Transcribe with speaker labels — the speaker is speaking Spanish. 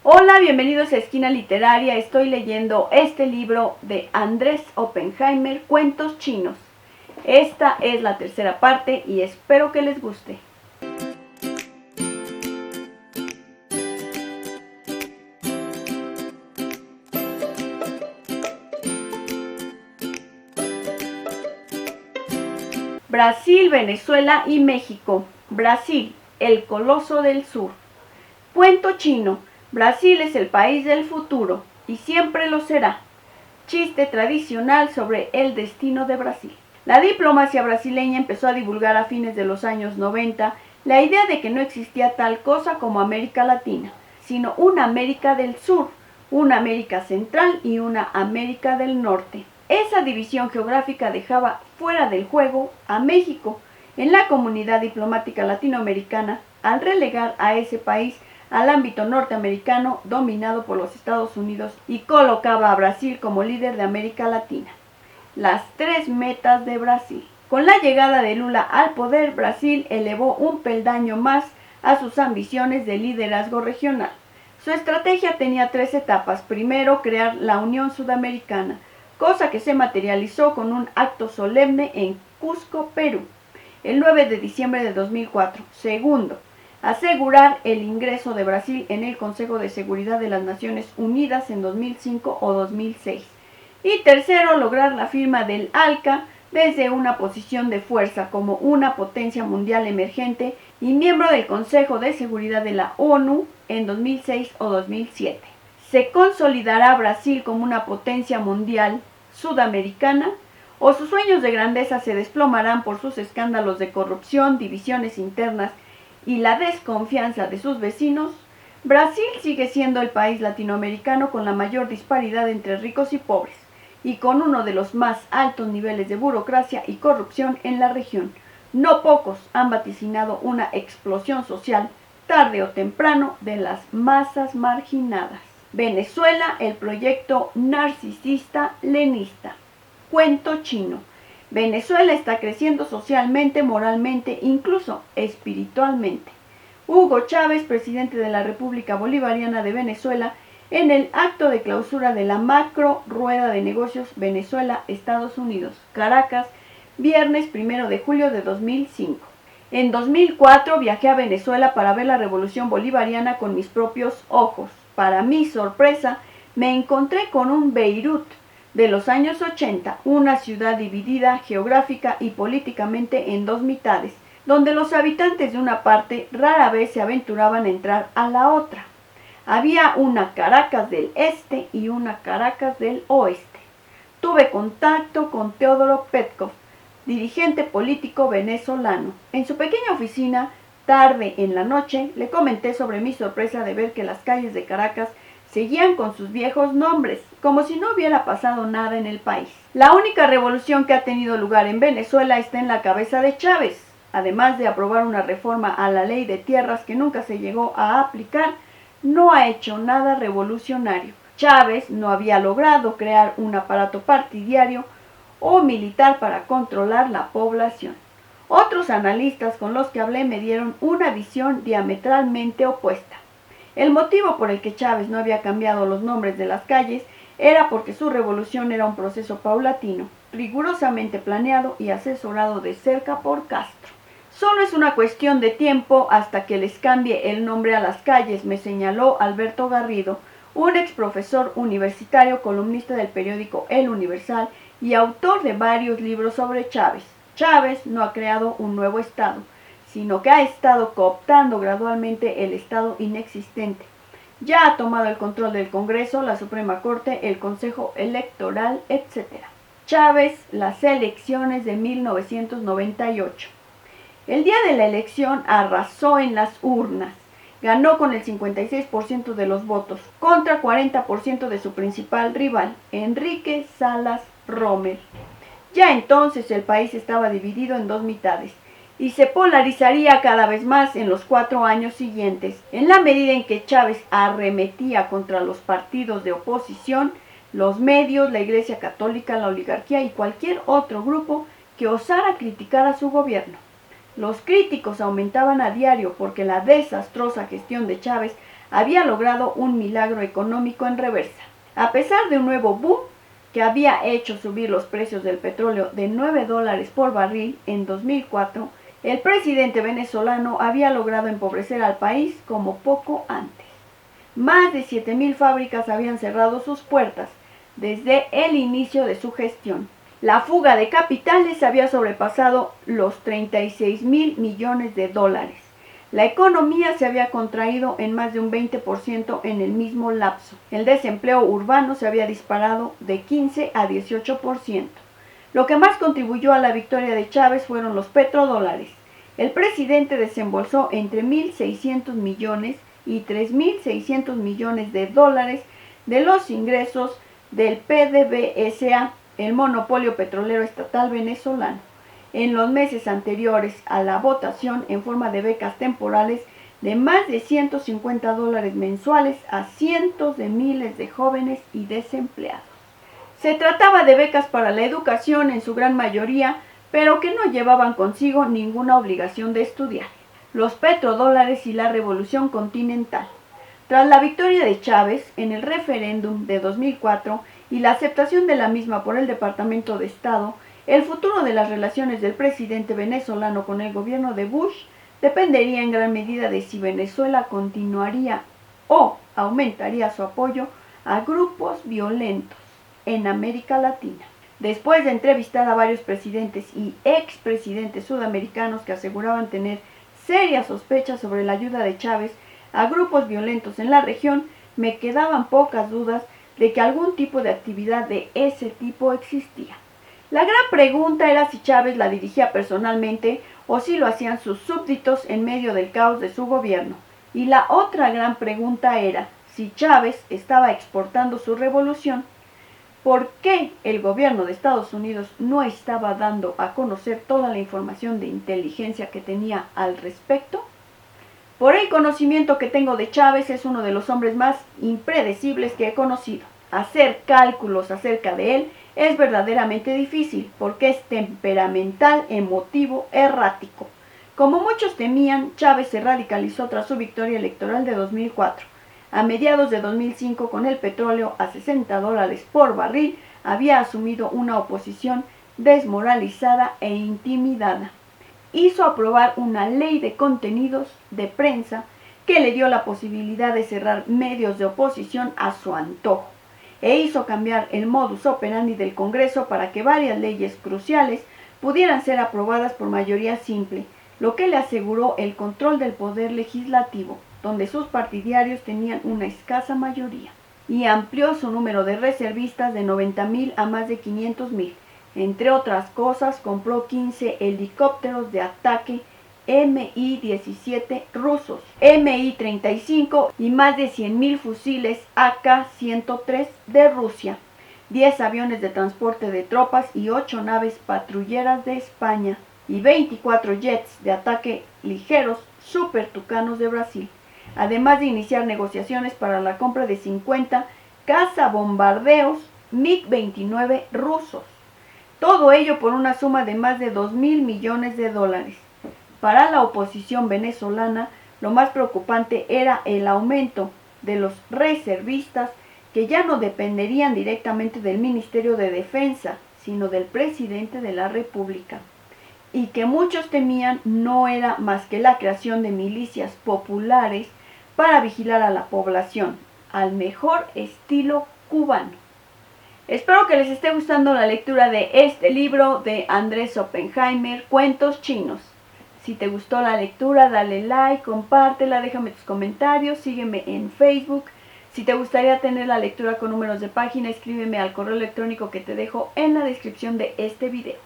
Speaker 1: Hola, bienvenidos a Esquina Literaria. Estoy leyendo este libro de Andrés Oppenheimer, Cuentos Chinos. Esta es la tercera parte y espero que les guste. Brasil, Venezuela y México. Brasil, el coloso del sur. Cuento chino. Brasil es el país del futuro y siempre lo será. Chiste tradicional sobre el destino de Brasil. La diplomacia brasileña empezó a divulgar a fines de los años 90 la idea de que no existía tal cosa como América Latina, sino una América del Sur, una América Central y una América del Norte. Esa división geográfica dejaba fuera del juego a México en la comunidad diplomática latinoamericana al relegar a ese país al ámbito norteamericano dominado por los Estados Unidos y colocaba a Brasil como líder de América Latina. Las tres metas de Brasil. Con la llegada de Lula al poder, Brasil elevó un peldaño más a sus ambiciones de liderazgo regional. Su estrategia tenía tres etapas. Primero, crear la Unión Sudamericana, cosa que se materializó con un acto solemne en Cusco, Perú, el 9 de diciembre de 2004. Segundo, asegurar el ingreso de Brasil en el Consejo de Seguridad de las Naciones Unidas en 2005 o 2006. Y tercero, lograr la firma del ALCA desde una posición de fuerza como una potencia mundial emergente y miembro del Consejo de Seguridad de la ONU en 2006 o 2007. ¿Se consolidará Brasil como una potencia mundial sudamericana o sus sueños de grandeza se desplomarán por sus escándalos de corrupción, divisiones internas y la desconfianza de sus vecinos? Brasil sigue siendo el país latinoamericano con la mayor disparidad entre ricos y pobres y con uno de los más altos niveles de burocracia y corrupción en la región. No pocos han vaticinado una explosión social, tarde o temprano, de las masas marginadas. Venezuela, el proyecto narcisista-lenista. Cuento chino. Venezuela está creciendo socialmente, moralmente, incluso espiritualmente. Hugo Chávez, presidente de la República Bolivariana de Venezuela, en el acto de clausura de la macro rueda de negocios Venezuela-Estados Unidos, Caracas, viernes 1 de julio de 2005. En 2004 viajé a Venezuela para ver la revolución bolivariana con mis propios ojos. Para mi sorpresa, me encontré con un Beirut de los años 80, una ciudad dividida geográfica y políticamente en dos mitades, donde los habitantes de una parte rara vez se aventuraban a entrar a la otra. Había una Caracas del Este y una Caracas del Oeste. Tuve contacto con Teodoro Petkov, dirigente político venezolano. En su pequeña oficina, tarde en la noche, le comenté sobre mi sorpresa de ver que las calles de Caracas seguían con sus viejos nombres, como si no hubiera pasado nada en el país. La única revolución que ha tenido lugar en Venezuela está en la cabeza de Chávez. Además de aprobar una reforma a la ley de tierras que nunca se llegó a aplicar, no ha hecho nada revolucionario. Chávez no había logrado crear un aparato partidario o militar para controlar la población. Otros analistas con los que hablé me dieron una visión diametralmente opuesta. El motivo por el que Chávez no había cambiado los nombres de las calles era porque su revolución era un proceso paulatino, rigurosamente planeado y asesorado de cerca por Castro. Solo es una cuestión de tiempo hasta que les cambie el nombre a las calles, me señaló Alberto Garrido, un ex profesor universitario, columnista del periódico El Universal y autor de varios libros sobre Chávez. Chávez no ha creado un nuevo Estado, sino que ha estado cooptando gradualmente el Estado inexistente. Ya ha tomado el control del Congreso, la Suprema Corte, el Consejo Electoral, etc. Chávez, las elecciones de 1998. El día de la elección arrasó en las urnas. Ganó con el 56% de los votos, contra 40% de su principal rival, Enrique Salas Romer. Ya entonces el país estaba dividido en dos mitades y se polarizaría cada vez más en los 4 años siguientes. En la medida en que Chávez arremetía contra los partidos de oposición, los medios, la Iglesia Católica, la oligarquía y cualquier otro grupo que osara criticar a su gobierno. Los críticos aumentaban a diario porque la desastrosa gestión de Chávez había logrado un milagro económico en reversa. A pesar de un nuevo boom que había hecho subir los precios del petróleo de $9 por barril en 2004, el presidente venezolano había logrado empobrecer al país como poco antes. Más de 7,000 fábricas habían cerrado sus puertas desde el inicio de su gestión. La fuga de capitales había sobrepasado los 36,000 millones de dólares. La economía se había contraído en más de un 20% en el mismo lapso. El desempleo urbano se había disparado de 15 a 18%. Lo que más contribuyó a la victoria de Chávez fueron los petrodólares. El presidente desembolsó entre 1.600 millones y 3.600 millones de dólares de los ingresos del PDVSA, el monopolio petrolero estatal venezolano, en los meses anteriores a la votación en forma de becas temporales de más de $150 mensuales a cientos de miles de jóvenes y desempleados. Se trataba de becas para la educación en su gran mayoría, pero que no llevaban consigo ninguna obligación de estudiar. Los petrodólares y la revolución continental. Tras la victoria de Chávez en el referéndum de 2004 y la aceptación de la misma por el Departamento de Estado, el futuro de las relaciones del presidente venezolano con el gobierno de Bush dependería en gran medida de si Venezuela continuaría o aumentaría su apoyo a grupos violentos en América Latina. Después de entrevistar a varios presidentes y expresidentes sudamericanos que aseguraban tener serias sospechas sobre la ayuda de Chávez a grupos violentos en la región, me quedaban pocas dudas de que algún tipo de actividad de ese tipo existía. La gran pregunta era si Chávez la dirigía personalmente o si lo hacían sus súbditos en medio del caos de su gobierno. Y la otra gran pregunta era si Chávez estaba exportando su revolución. ¿Por qué el gobierno de Estados Unidos no estaba dando a conocer toda la información de inteligencia que tenía al respecto? Por el conocimiento que tengo de Chávez, es uno de los hombres más impredecibles que he conocido. Hacer cálculos acerca de él es verdaderamente difícil porque es temperamental, emotivo, errático. Como muchos temían, Chávez se radicalizó tras su victoria electoral de 2004. A mediados de 2005, con el petróleo a $60 por barril, había asumido una oposición desmoralizada e intimidada. Hizo aprobar una ley de contenidos de prensa que le dio la posibilidad de cerrar medios de oposición a su antojo, e hizo cambiar el modus operandi del Congreso para que varias leyes cruciales pudieran ser aprobadas por mayoría simple, lo que le aseguró el control del poder legislativo, donde sus partidarios tenían una escasa mayoría, y amplió su número de reservistas de 90,000 a más de 500,000. Entre otras cosas, compró 15 helicópteros de ataque Mi-17 rusos, Mi-35 y más de 100,000 fusiles AK-103 de Rusia, 10 aviones de transporte de tropas y 8 naves patrulleras de España, y 24 jets de ataque ligeros Super Tucanos de Brasil, además de iniciar negociaciones para la compra de 50 cazabombardeos MiG-29 rusos. Todo ello por una suma de más de 2,000 millones de dólares. Para la oposición venezolana, lo más preocupante era el aumento de los reservistas, que ya no dependerían directamente del Ministerio de Defensa, sino del presidente de la República, y que muchos temían no era más que la creación de milicias populares para vigilar a la población, al mejor estilo cubano. Espero que les esté gustando la lectura de este libro de Andrés Oppenheimer, Cuentos Chinos. Si te gustó la lectura, dale like, compártela, déjame tus comentarios, sígueme en Facebook. Si te gustaría tener la lectura con números de página, escríbeme al correo electrónico que te dejo en la descripción de este video.